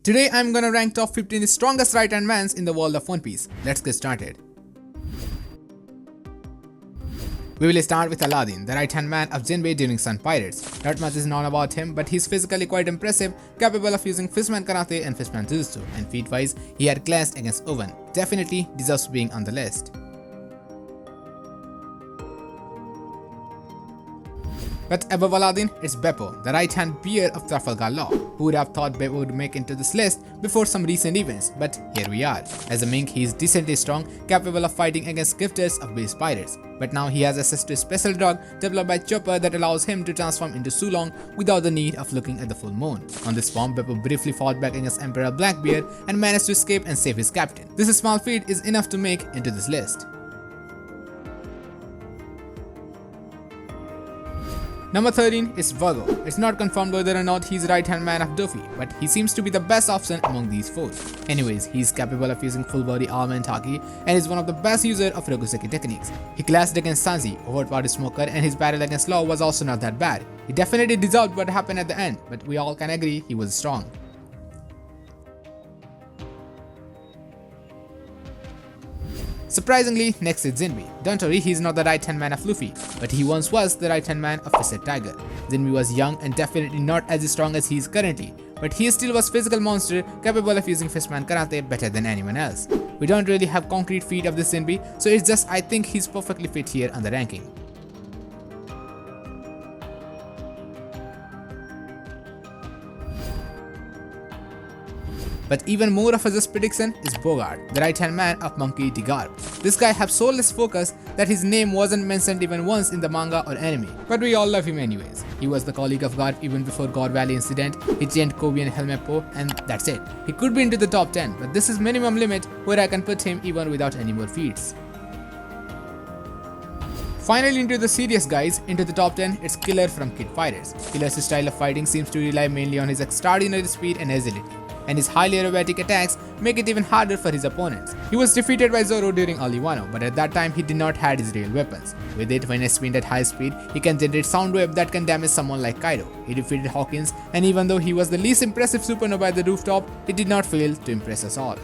Today I'm gonna rank top 15 strongest right-hand mans in the world of One Piece. Let's get started. We will start with Aladdin, the right-hand man of Jinbei during Sun Pirates. Not much is known about him, but he's physically quite impressive, capable of using Fishman Karate and Fishman Jutsu, and feat-wise, he had clashed against Owen. Definitely deserves being on the list. But above Aladdin, it's Beppo, the right-hand peer of Trafalgar Law. Who would have thought Beppo would make into this list before some recent events, but here we are. As a mink, he is decently strong, capable of fighting against gifters of base pirates. But now he has access to a special drug developed by Chopper that allows him to transform into Sulong without the need of looking at the full moon. On this form, Beppo briefly fought back against Emperor Blackbeard and managed to escape and save his captain. This small feat is enough to make into this list. Number 13 is Virgo. It's not confirmed whether or not he's right-hand man of Luffy, but he seems to be the best option among these four. Anyways, he's capable of using full body armor and haki, and is one of the best users of Rokuzeki techniques. He clashed against Sanji, overt party smoker, and his battle against Law was also not that bad. He definitely deserved what happened at the end, but we all can agree he was strong. Surprisingly, next is Jinbei. Don't worry, he's not the right-hand man of Luffy, but he once was the right-hand man of Fisted Tiger. Jinbei was young and definitely not as strong as he is currently, but he still was physical monster capable of using Fishman Karate better than anyone else. We don't really have concrete feat of this Jinbei, so it's just I think he's perfectly fit here on the ranking. But even more of a just prediction is Bogart, the right-hand man of Monkey D. Garp. This guy had so less focus that his name wasn't mentioned even once in the manga or anime, but we all love him anyways. He was the colleague of Garp even before Gore Valley incident, he chained Kobe and Helmet Po, and that's it. He could be into the top 10, but this is minimum limit where I can put him even without any more feats. Finally, into the serious guys, into the top 10, it's Killer from Kid Fighters. Killer's style of fighting seems to rely mainly on his extraordinary speed and agility, and his highly aerobatic attacks make it even harder for his opponents. He was defeated by Zoro during early Wano, but at that time he did not have his real weapons. With it, when spinning at high speed, he can generate sound wave that can damage someone like Kaido. He defeated Hawkins, and even though he was the least impressive supernova at the rooftop, it did not fail to impress us all.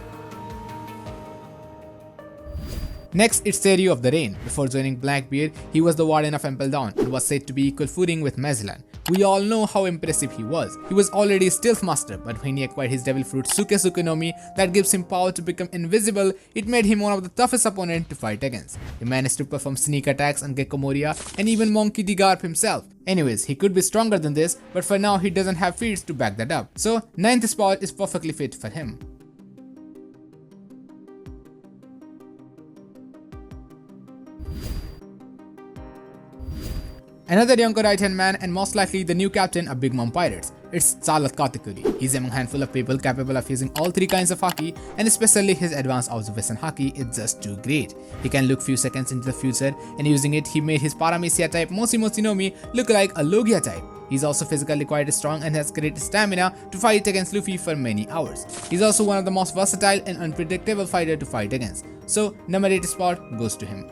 Next, it's Seiryu of the Rain. Before joining Blackbeard, he was the warden of Impel Down and was said to be equal footing with Magellan. We all know how impressive he was. He was already a stealth master, but when he acquired his devil fruit Suke no Mi that gives him power to become invisible, it made him one of the toughest opponents to fight against. He managed to perform sneak attacks on Gecko Moria and even Monkey D. Garp himself. Anyways, he could be stronger than this, but for now he doesn't have feats to back that up. So, 9th spot is perfectly fit for him. Another younger right-hand man and most likely the new captain of Big Mom Pirates, it's Charlotte Katakuri. He's among a handful of people capable of using all three kinds of haki, and especially his advanced observation haki is just too great. He can look few seconds into the future, and using it he made his Paramecia type Moshi Moshi no Mi look like a Logia type. He's also physically quite strong and has great stamina to fight against Luffy for many hours. He's also one of the most versatile and unpredictable fighter to fight against, so number 8 spot goes to him.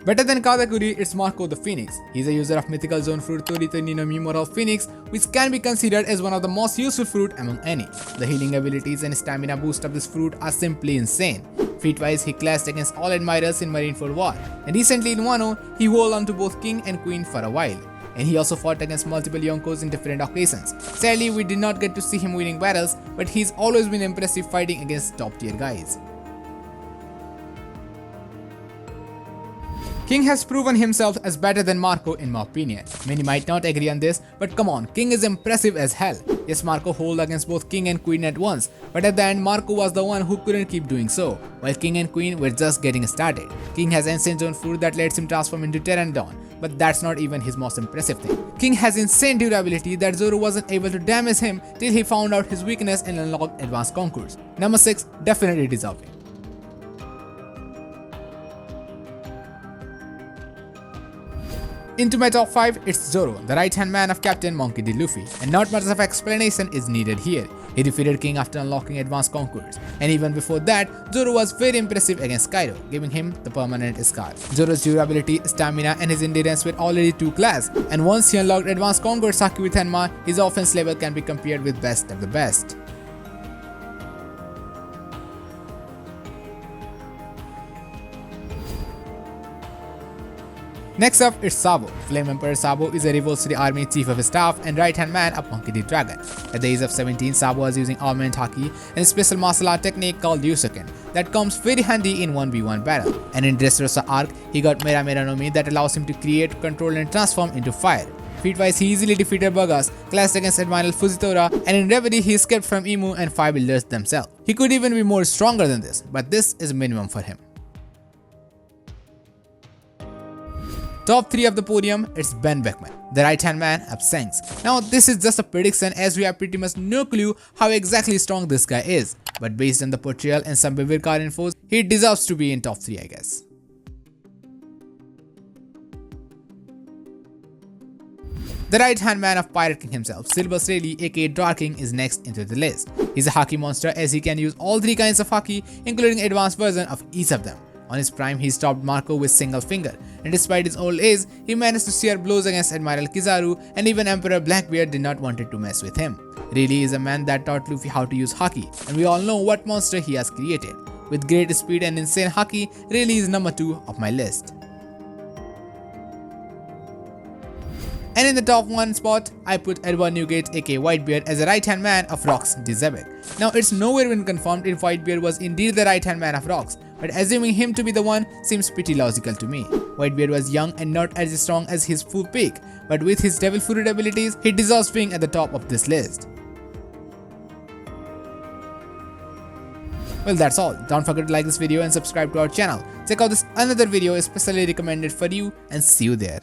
Better than Katakuri, it's Marco the Phoenix. He's a user of mythical zone fruit Torito no Mimoro Phoenix, which can be considered as one of the most useful fruit among any. The healing abilities and stamina boost of this fruit are simply insane. Feat-wise, he clashed against all admirers in Marineford War, and recently in Wano, he held on to both king and queen for a while. And he also fought against multiple Yonkos in different occasions. Sadly, we did not get to see him winning battles, but he's always been impressive fighting against top tier guys. King has proven himself as better than Marco in my opinion. Many might not agree on this, but come on, King is impressive as hell. Yes, Marco held against both King and Queen at once, but at the end Marco was the one who couldn't keep doing so, while King and Queen were just getting started. King has Ancient Zone fruit that lets him transform into Pteranodon, but that's not even his most impressive thing. King has insane durability that Zoro wasn't able to damage him till he found out his weakness and unlocked advanced concours. Number 6, definitely deserving. Into my top 5, it's Zoro, the right-hand man of Captain Monkey D. Luffy, and not much of explanation is needed here. He defeated King after unlocking advanced conquerors, and even before that, Zoro was very impressive against Kaido, giving him the permanent scar. Zoro's durability, stamina, and his endurance were already too class, and once he unlocked advanced conquerors Haki with Hanma, his offense level can be compared with best of the best. Next up, it's Sabo. Flame Emperor Sabo is a revolutionary army chief of staff and right-hand man of Monkey D. Dragon. At the age of 17, Sabo was using all-man Haki and a special martial art technique called Ryusuken that comes very handy in 1v1 battle. And in Dressrosa arc, he got Mera Mera no Mi that allows him to create, control and transform into fire. Feat-wise, he easily defeated Burgas, clashed against Admiral Fujitora, and in Reverie, he escaped from Imu and Fire Builders themselves. He could even be more stronger than this, but this is minimum for him. Top 3 of the podium, it's Ben Beckman, the right-hand man of Shanks. Now this is just a prediction as we have pretty much no clue how exactly strong this guy is, but based on the portrayal and some vivid card infos, he deserves to be in top 3 I guess. The right-hand man of Pirate King himself, Silver Rayleigh aka Dark King is next into the list. He's a Haki monster as he can use all 3 kinds of Haki, including advanced version of each of them. On his prime, he stopped Marco with single finger, and despite his old age, he managed to share blows against Admiral Kizaru, and even Emperor Blackbeard did not want to mess with him. Rayleigh is a man that taught Luffy how to use Haki, and we all know what monster he has created. With great speed and insane Haki, Rayleigh is number 2 of my list. And in the top 1 spot, I put Edward Newgate aka Whitebeard as a right-hand man of Rocks D. Zebek. Now it's nowhere been confirmed if Whitebeard was indeed the right-hand man of Rocks, but assuming him to be the one seems pretty logical to me. Whitebeard was young and not as strong as his full peak, but with his Devil Fruit abilities, he deserves being at the top of this list. Well, that's all. Don't forget to like this video and subscribe to our channel. Check out this another video especially recommended for you and see you there.